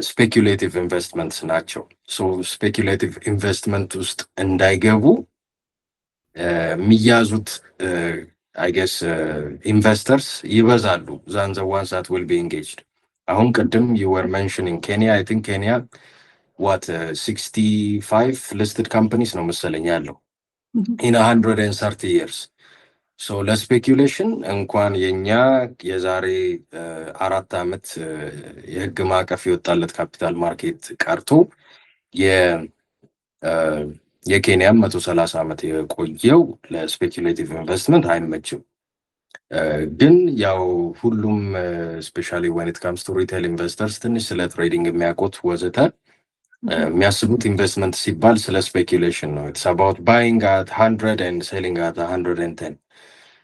ስፔኩሌቲቭ ኢንቨስትመንትስ ናቸው። ሶ ስፔኩሌቲቭ ኢንቨስትመንት ውስጥ እንዳይገቡ የሚያዙት አይ ጌስ ኢንቨስተርስ ይበዛሉ than the ones that will be engaged። አሁን ቅድም you were mentioning Kenya. I think Kenya what 65 listed companies ነው መሰለኝ ያለው in 130 years። ሶ ለስፔኩሌሽን እንኳን የኛ የዛሬ 4 ዓመት የህግ ማዕቀፍ የወጣለት ካፒታል ማርኬት ቀርቶ የኬንያም 130 ዓመት የቆየው ለስፔኩሌቲቭ ኢንቨስትመንት አይመችም። ግን ያው ሁሉም ስፔሻሊ when it comes to retail investors ትንሽ ስለ ትሬዲንግ የሚያውቁት ወዘተ የሚያስቡት ኢንቨስትመንት ሲባል ስለ ስፔኩሌሽን ነው። it's about buying at 100 and selling at 110።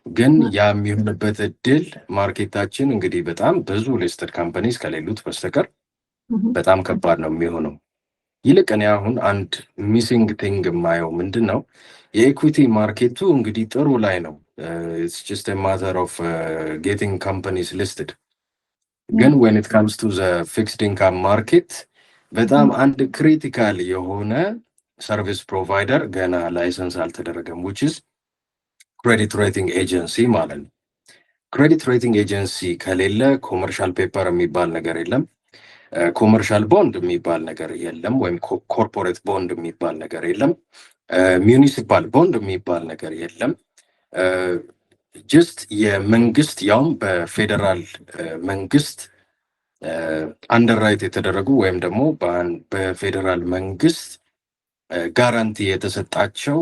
ግን ያ የሚሆንበት እድል ማርኬታችን እንግዲህ በጣም ብዙ ሊስትድ ካምፓኒስ ከሌሉት በስተቀር በጣም ከባድ ነው የሚሆነው። ይልቅ እኔ አሁን አንድ ሚሲንግ ቲንግ የማየው ምንድን ነው የኢኩዊቲ ማርኬቱ እንግዲህ ጥሩ ላይ ነው። it's just a matter of getting companies listed። ግን when it comes to the fixed income market በጣም አንድ ክሪቲካል የሆነ ሰርቪስ ፕሮቫይደር ገና ላይሰንስ አልተደረገም which is ክሬዲት ሬቲንግ ኤጀንሲ ማለት ነው። ክሬዲት ሬቲንግ ኤጀንሲ ከሌለ ኮመርሻል ፔፐር የሚባል ነገር የለም፣ ኮመርሻል ቦንድ የሚባል ነገር የለም፣ ወይም ኮርፖሬት ቦንድ የሚባል ነገር የለም፣ ሚዩኒሲፓል ቦንድ የሚባል ነገር የለም። ጀስት የመንግስት ያውም በፌዴራል መንግስት አንደርራይት የተደረጉ ወይም ደግሞ በፌዴራል መንግስት ጋራንቲ የተሰጣቸው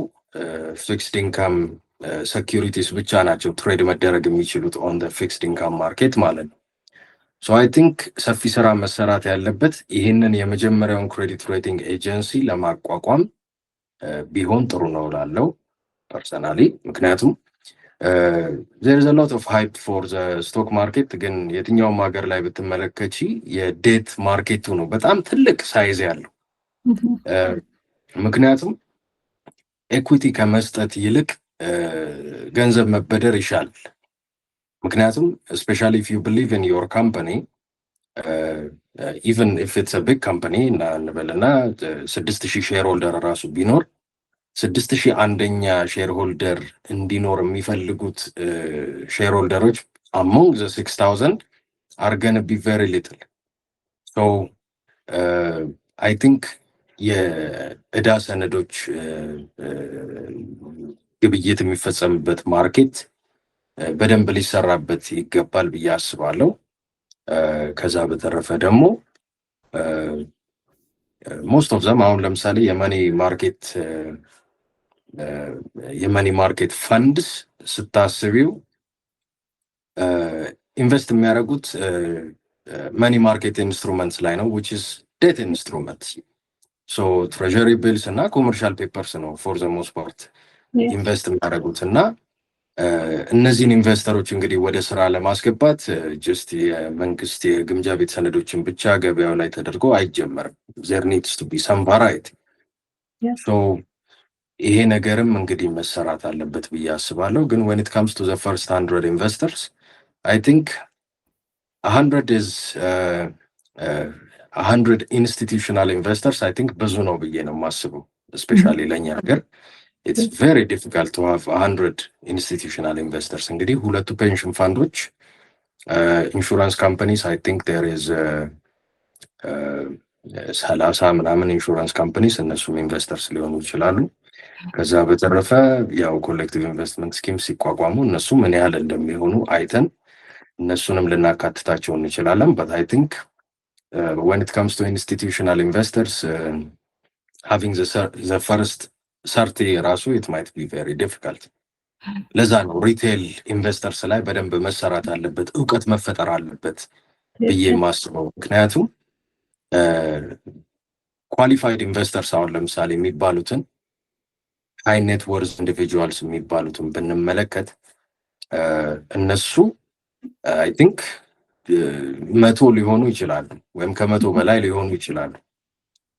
ፊክስድ ኢንካም ሴኪሪቲስ ብቻ ናቸው ትሬድ መደረግ የሚችሉት ኦን ዘ ፊክስድ ኢንካም ማርኬት ማለት ነው። ሶ አይ ቲንክ ሰፊ ስራ መሰራት ያለበት ይህንን የመጀመሪያውን ክሬዲት ሬቲንግ ኤጀንሲ ለማቋቋም ቢሆን ጥሩ ነው ላለው ፐርሰናሊ። ምክንያቱም there is a lot of hype for the stock market ግን የትኛውም ሀገር ላይ ብትመለከቺ የዴት ማርኬቱ ነው በጣም ትልቅ ሳይዝ ያለው። ምክንያቱም ኤኩዊቲ ከመስጠት ይልቅ ገንዘብ መበደር ይሻላል። ምክንያቱም especially if you believe in your company ኢቨን ኢፍ ኢትስ አ ቢግ ካምፓኒ እና እንበልና 6000 ሼር ሆልደር ራሱ ቢኖር 6001ኛ ሼር ሆልደር እንዲኖር የሚፈልጉት ሼር ሆልደሮች አሞንግ ዘ 6000 are gonna be very little. So I think የዕዳ ሰነዶች ግብይት የሚፈጸምበት ማርኬት በደንብ ሊሰራበት ይገባል ብዬ አስባለሁ። ከዛ በተረፈ ደግሞ ሞስት ኦፍ ዘም አሁን ለምሳሌ የመኒ ማርኬት ፈንድስ ስታስቢው ኢንቨስት የሚያደርጉት መኒ ማርኬት ኢንስትሩመንትስ ላይ ነው which is debt instruments. So treasury bills እና ኮመርሻል ፔፐርስ ነው for the most part ኢንቨስት የሚያደርጉት እና እነዚህን ኢንቨስተሮች እንግዲህ ወደ ስራ ለማስገባት ጀስት የመንግስት የግምጃ ቤት ሰነዶችን ብቻ ገበያው ላይ ተደርጎ አይጀመርም። there needs to be some variety. So ይሄ ነገርም እንግዲህ መሰራት አለበት ብዬ አስባለሁ። ግን when it comes to the first 100 investors I think 100 is 100 institutional investors I think ብዙ ነው ብዬ ነው የማስበው especially ለኛ ሀገር it's very difficult to have 100 institutional investors. እንግዲህ ሁለቱ ፔንሽን ፋንዶች ኢንሹራንስ ካምፓኒስ I think there is 30 ምናምን ኢንሹራንስ ካምፓኒስ እነሱም ኢንቨስተርስ ሊሆኑ ይችላሉ። ከዛ በተረፈ ያው ኮሌክቲቭ ኢንቨስትመንት ስኪም ሲቋቋሙ እነሱ ምን ያህል እንደሚሆኑ አይተን እነሱንም ልናካትታቸው እንችላለን። but I think when it comes to institutional investors having the first 30 ራሱ it might be very difficult. ለዛ ነው ሪቴል ኢንቨስተርስ ላይ በደንብ መሰራት አለበት፣ እውቀት መፈጠር አለበት ብዬ ማስበው። ምክንያቱም ኳሊፋይድ ኢንቨስተርስ አሁን ለምሳሌ የሚባሉትን ሃይ ኔት ወርዝ ኢንዲቪጁዋልስ የሚባሉትን ብንመለከት እነሱ I think 100 ሊሆኑ ይችላሉ ወይም ከ100 በላይ ሊሆኑ ይችላሉ።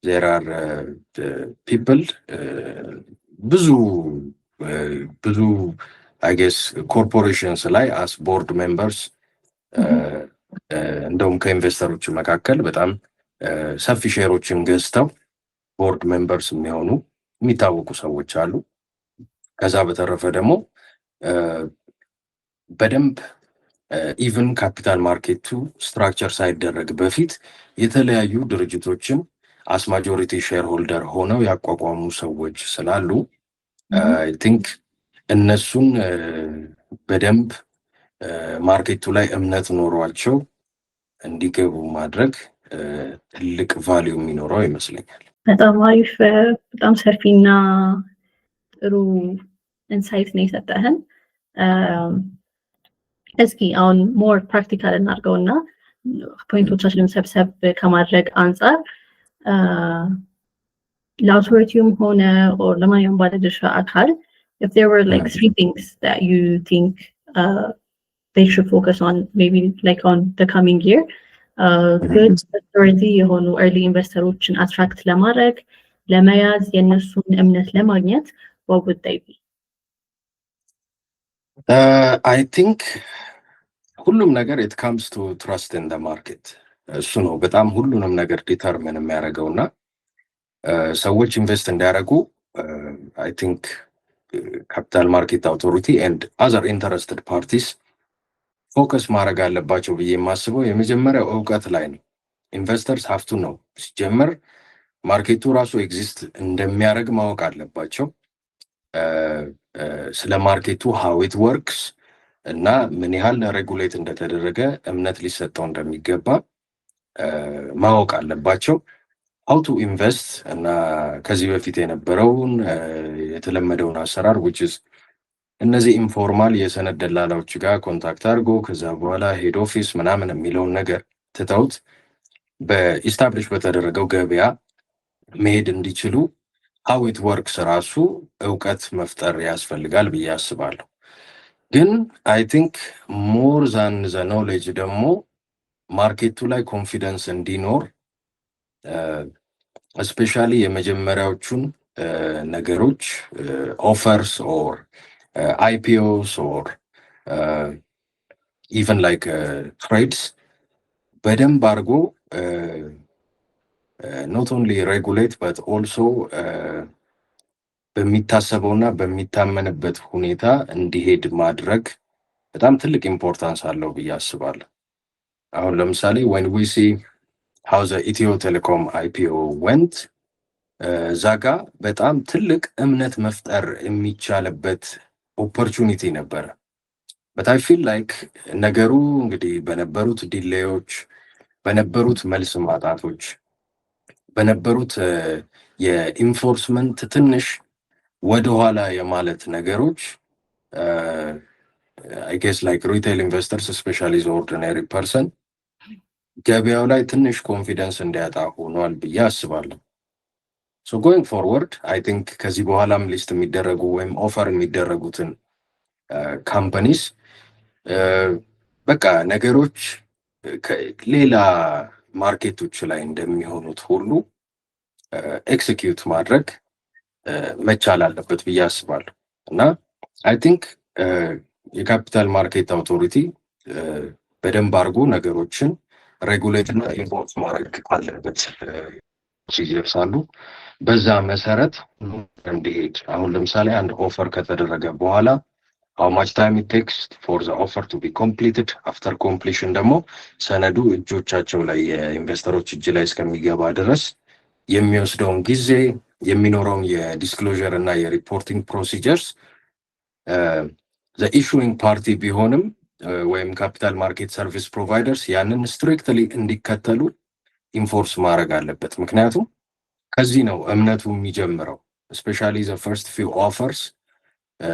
there are people ብዙ I guess corporations ላይ as board members እንደውም ከኢንቨስተሮች መካከል በጣም ሰፊ ሼሮችን ገዝተው ቦርድ ሜምበርስ የሚሆኑ የሚታወቁ ሰዎች አሉ። ከዛ በተረፈ ደግሞ በደንብ ኢቭን ካፒታል ማርኬቱ ስትራክቸር ሳይደረግ በፊት የተለያዩ ድርጅቶችን አስ ማጆሪቲ ሼር ሆልደር ሆነው ያቋቋሙ ሰዎች ስላሉ I think እነሱን በደንብ ማርኬቱ ላይ እምነት ኖሯቸው እንዲገቡ ማድረግ ትልቅ ቫልዩ የሚኖረው ይመስለኛል። በጣም አሪፍ፣ በጣም ሰፊና ጥሩ ኢንሳይት ነው የሰጠህን። እስኪ አሁን ሞር ፕራክቲካል እናድርገውና ፖይንቶቻችንን ሰብሰብ ከማድረግ አንጻር ለአውቶሪቲውም ሆነ ኦር ለማንኛውም ባለድርሻ አካል if there were like 3 things that you think they should focus on maybe like on the coming year good authority የሆኑ early ኢንቨስተሮችን አትራክት ለማድረግ ለመያዝ የነሱን እምነት ለማግኘት what would they be? I think ሁሉም ነገር it comes to trust in the market እሱ ነው በጣም ሁሉንም ነገር ዲተርሚን የሚያደርገውና ሰዎች ኢንቨስት እንዲያደርጉ I think capital market authority and other interested parties ፎከስ ማድረግ አለባቸው ብዬ የማስበው የመጀመሪያው እውቀት ላይ ነው። ኢንቨስተርስ have to know ሲጀመር ማርኬቱ ራሱ ኤግዚስት እንደሚያደርግ ማወቅ አለባቸው። ስለ ማርኬቱ how it works እና ምን ያህል ሬጉሌት እንደተደረገ እምነት ሊሰጠው እንደሚገባ ማወቅ አለባቸው። how to invest እና ከዚህ በፊት የነበረውን የተለመደውን አሰራር which is እነዚህ ኢንፎርማል የሰነድ ደላላዎች ጋር ኮንታክት አድርጎ ከዛ በኋላ ሄድ ኦፊስ ምናምን የሚለውን ነገር ትተውት በኢስታብሊሽ በተደረገው ገበያ መሄድ እንዲችሉ how it works ራሱ እውቀት መፍጠር ያስፈልጋል ብዬ አስባለሁ። ግን I think more than the knowledge ደግሞ ማርኬቱ ላይ ኮንፊደንስ እንዲኖር especially የመጀመሪያዎቹን ነገሮች offers or IPOs or even like trades በደንብ አድርጎ ኖት ኦንሊ ሬጉሌት በት ኦልሶ በሚታሰበውና በሚታመንበት ሁኔታ እንዲሄድ ማድረግ በጣም ትልቅ ኢምፖርታንስ አለው ብዬ አስባለሁ። አሁን ለምሳሌ when we see how the ኢትዮ ቴሌኮም IPO went እዛ ጋ በጣም ትልቅ እምነት መፍጠር የሚቻልበት ኦፖርቹኒቲ ነበረ። but I feel like ነገሩ እንግዲህ በነበሩት ዲሌዮች፣ በነበሩት መልስ ማጣቶች፣ በነበሩት የኢንፎርስመንት ትንሽ ወደኋላ የማለት ነገሮች I guess like retail investors especially the ordinary person ገበያው ላይ ትንሽ ኮንፊደንስ እንዲያጣ ሆኗል ብዬ አስባለሁ። so going forward I think ከዚህ በኋላም ሊስት የሚደረጉ ወይም ኦፈር የሚደረጉትን ካምፓኒስ በቃ ነገሮች ሌላ ማርኬቶች ላይ እንደሚሆኑት ሁሉ ኤክሲኪዩት ማድረግ መቻል አለበት ብዬ አስባለሁ። እና አይ ቲንክ የካፒታል ማርኬት አውቶሪቲ በደንብ አድርጎ ነገሮችን ሬጉሌት እና ኢንፎርስ ማድረግ አለበት ይደርሳሉ። በዛ መሰረት እንዲሄድ አሁን ለምሳሌ አንድ ኦፈር ከተደረገ በኋላ how much time it takes for the offer to be completed, after completion ደግሞ ሰነዱ እጆቻቸው ላይ የኢንቨስተሮች እጅ ላይ እስከሚገባ ድረስ የሚወስደውን ጊዜ፣ የሚኖረውን የዲስክሎዥር እና የሪፖርቲንግ ፕሮሲጀርስ the issuing party ቢሆንም ወይም ካፒታል ማርኬት ሰርቪስ ፕሮቫይደርስ ያንን ስትሪክትሊ እንዲከተሉ ኢንፎርስ ማድረግ አለበት። ምክንያቱም ከዚህ ነው እምነቱ የሚጀምረው። especially the first few offers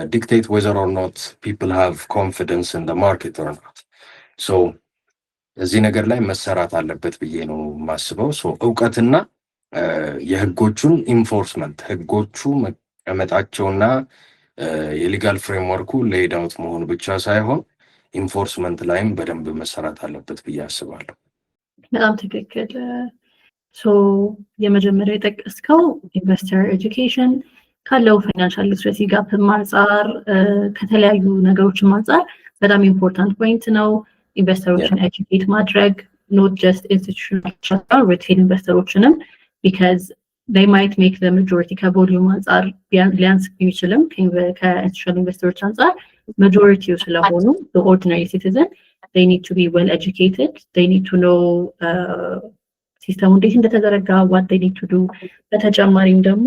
dictate whether or not people have confidence in the market or not. so እዚህ ነገር ላይ መሰራት አለበት ብዬ ነው የማስበው። so እውቀትና የህጎቹን ኢንፎርስመንት ህጎቹ መቀመጣቸውና የሊጋል ፍሬምወርኩ ሌይድ አውት መሆኑ ብቻ ሳይሆን ኢንፎርስመንት ላይም በደንብ መሰራት አለበት ብዬ አስባለሁ። በጣም ትክክል። ሶ የመጀመሪያ የጠቀስከው ኢንቨስተር ኤጁኬሽን ካለው ፋይናንሻል ሊትሬሲ ጋፕም አንጻር ከተለያዩ ነገሮችም አንጻር በጣም ኢምፖርታንት ፖይንት ነው። ኢንቨስተሮችን ኤጁኬት ማድረግ ኖት ጀስት ኢንስቲትዩሽናል ሪቴል ኢንቨስተሮችንም ቢካዝ they might make the majority ከቮሊዩም አንጻር ሊያንስ ቢችልም ከኢንስቲትዩሽናል ኢንቨስተሮች አንጻር majority ስለሆኑ the ordinary citizen they need to be well educated, they need to know ሲስተሙ እንዴት እንደተዘረጋ what they need to do። በተጨማሪም ደግሞ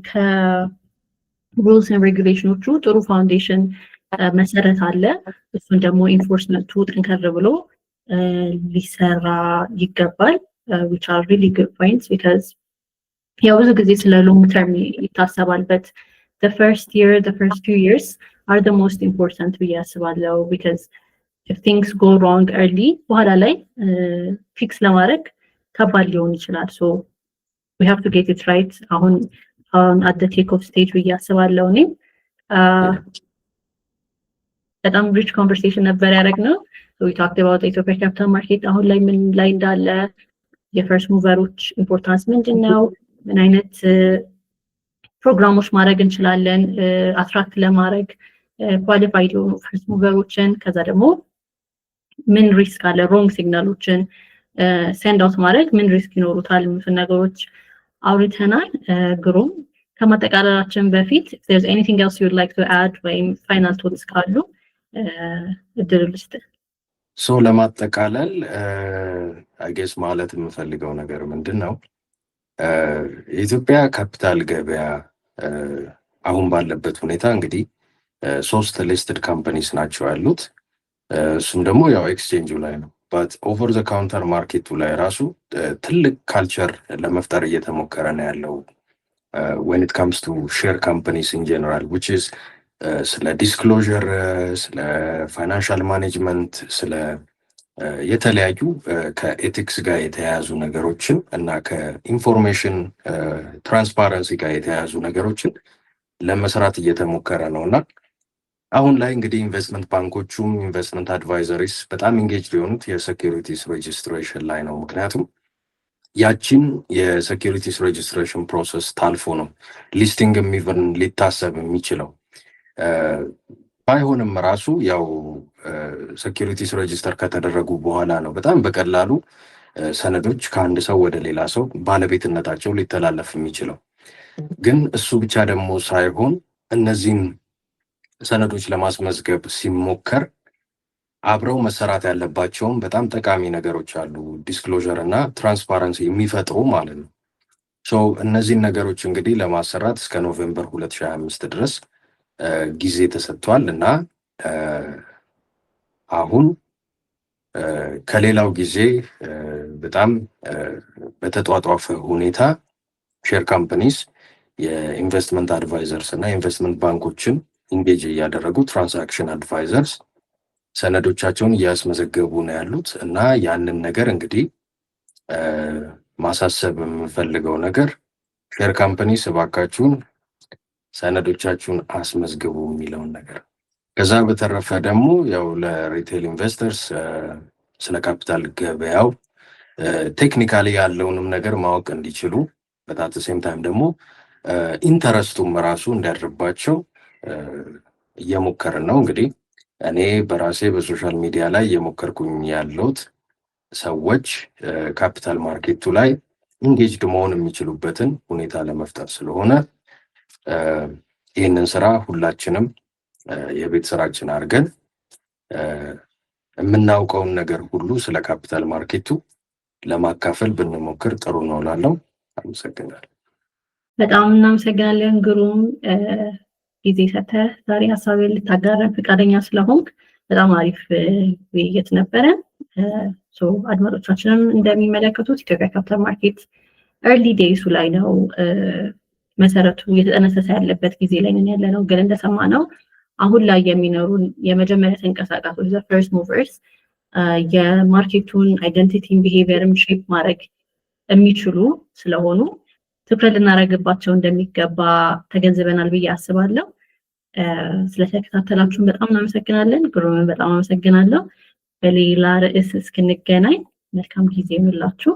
ከሩልስ ኤንድ ሬጉሌሽኖቹ ጥሩ ፋውንዴሽን መሰረት አለ። እሱን ደግሞ ኢንፎርስመንቱ ጠንከር ብሎ ሊሰራ ይገባል which are really good points because ያው ብዙ ጊዜ ስለ ሎንግ ተርም ይታሰባል but the first few years are the most important ብዬ አስባለሁ because if things go wrong early በኋላ ላይ ፊክስ ለማድረግ ከባድ ሊሆን ይችላል። so we have to get it right አሁን at the take off stage ብዬ አስባለሁ። እኔ በጣም ሪች ኮንቨርሴሽን ነበር ያደረግነው። so we talked about the Ethiopia capital market አሁን ላይ ምን ላይ እንዳለ፣ የፈርስት ሙቨሮች ኢምፖርታንስ ምንድን ነው፣ ምን አይነት ፕሮግራሞች ማድረግ እንችላለን አትራክት ለማድረግ ኳሊፋይድ የሆኑ ፈርስት ሙቨሮችን፣ ከዛ ደግሞ ምን ሪስክ አለ ሮንግ ሲግናሎችን ሴንድ አውት ማድረግ ምን ሪስክ ይኖሩታል የሚሉትን ነገሮች አውርተናል። ግሩም ከማጠቃለላችን በፊት if there's anything else you would like to add ወይም ፋይናል ቶትስ ካሉ እድል ልስጥ። ሶ ለማጠቃለል I guess ማለት የምፈልገው ነገር ምንድን ነው የኢትዮጵያ ካፒታል ገበያ አሁን ባለበት ሁኔታ እንግዲህ 3 ሊስትድ ካምፓኒስ ናቸው ያሉት። እሱም ደግሞ ያው ኤክስቼንጁ ላይ ነው but over the counter ማርኬቱ ላይ ራሱ ትልቅ ካልቸር ለመፍጠር እየተሞከረ ነው ያለው when it comes to share companies in general which is ስለ ዲስክሎዥር፣ ስለ ፋይናንሻል ማኔጅመንት፣ ስለ የተለያዩ ከኤቲክስ ጋር የተያያዙ ነገሮችን እና ከኢንፎርሜሽን ትራንስፓረንሲ ጋር የተያያዙ ነገሮችን ለመስራት እየተሞከረ ነው እና አሁን ላይ እንግዲህ ኢንቨስትመንት ባንኮቹም ኢንቨስትመንት አድቫይዘሪስ በጣም ኢንጌጅ የሆኑት የሴኪሪቲስ ሬጅስትሬሽን ላይ ነው። ምክንያቱም ያቺን የሴኪሪቲስ ሬጅስትሬሽን ፕሮሰስ ታልፎ ነው ሊስቲንግ ኢቨን ሊታሰብ የሚችለው። ባይሆንም ራሱ ያው ሴኪሪቲስ ሬጅስተር ከተደረጉ በኋላ ነው በጣም በቀላሉ ሰነዶች ከአንድ ሰው ወደ ሌላ ሰው ባለቤትነታቸው ሊተላለፍ የሚችለው። ግን እሱ ብቻ ደግሞ ሳይሆን እነዚህን ሰነዶች ለማስመዝገብ ሲሞከር አብረው መሰራት ያለባቸውም በጣም ጠቃሚ ነገሮች አሉ፣ ዲስክሎዥር እና ትራንስፓረንሲ የሚፈጥሩ ማለት ነው። እነዚህን ነገሮች እንግዲህ ለማሰራት እስከ ኖቬምበር 2025 ድረስ ጊዜ ተሰጥቷል እና አሁን ከሌላው ጊዜ በጣም በተጧጧፈ ሁኔታ ሼር ካምፓኒስ የኢንቨስትመንት አድቫይዘርስ እና የኢንቨስትመንት ባንኮችን ኢንጌጅ እያደረጉ ትራንዛክሽን አድቫይዘርስ ሰነዶቻቸውን እያስመዘገቡ ነው ያሉት እና ያንን ነገር እንግዲህ ማሳሰብ የምፈልገው ነገር ሼር ካምፓኒስ እባካችሁን ሰነዶቻችሁን አስመዝግቡ የሚለውን ነገር። ከዛ በተረፈ ደግሞ ያው ለሪቴል ኢንቨስተርስ ስለ ካፒታል ገበያው ቴክኒካሊ ያለውንም ነገር ማወቅ እንዲችሉ በታት ሴም ታይም ደግሞ ኢንተረስቱም ራሱ እንዲያድርባቸው እየሞከርን ነው። እንግዲህ እኔ በራሴ በሶሻል ሚዲያ ላይ እየሞከርኩኝ ያለሁት ሰዎች ካፒታል ማርኬቱ ላይ ኢንጌጅድ መሆን የሚችሉበትን ሁኔታ ለመፍጠር ስለሆነ ይህንን ስራ ሁላችንም የቤት ስራችን አድርገን የምናውቀውን ነገር ሁሉ ስለ ካፒታል ማርኬቱ ለማካፈል ብንሞክር ጥሩ ነው እላለሁ። አመሰግናለሁ። በጣም እናመሰግናለን ግሩም፣ ጊዜ ሰጥተህ ዛሬ ሀሳቤን ልታጋራን ፈቃደኛ ስለሆንክ በጣም አሪፍ ውይይት ነበረ። አድማጮቻችንም እንደሚመለከቱት ኢትዮጵያ ካፒታል ማርኬት ኤርሊ ዴይሱ ላይ ነው፣ መሰረቱ እየተጠነሰሰ ያለበት ጊዜ ላይ ነን ያለ ነው። ግን እንደሰማነው አሁን ላይ የሚኖሩ የመጀመሪያ ተንቀሳቃሾች ፈርስት ሙቨርስ የማርኬቱን አይደንቲቲን ቢሄቪየርም ሼፕ ማድረግ የሚችሉ ስለሆኑ ትኩረት ልናደርግባቸው እንደሚገባ ተገንዝበናል ብዬ አስባለሁ። ስለተከታተላችሁን በጣም እናመሰግናለን። ግሩምን በጣም አመሰግናለሁ። በሌላ ርዕስ እስክንገናኝ መልካም ጊዜ ይሁንላችሁ።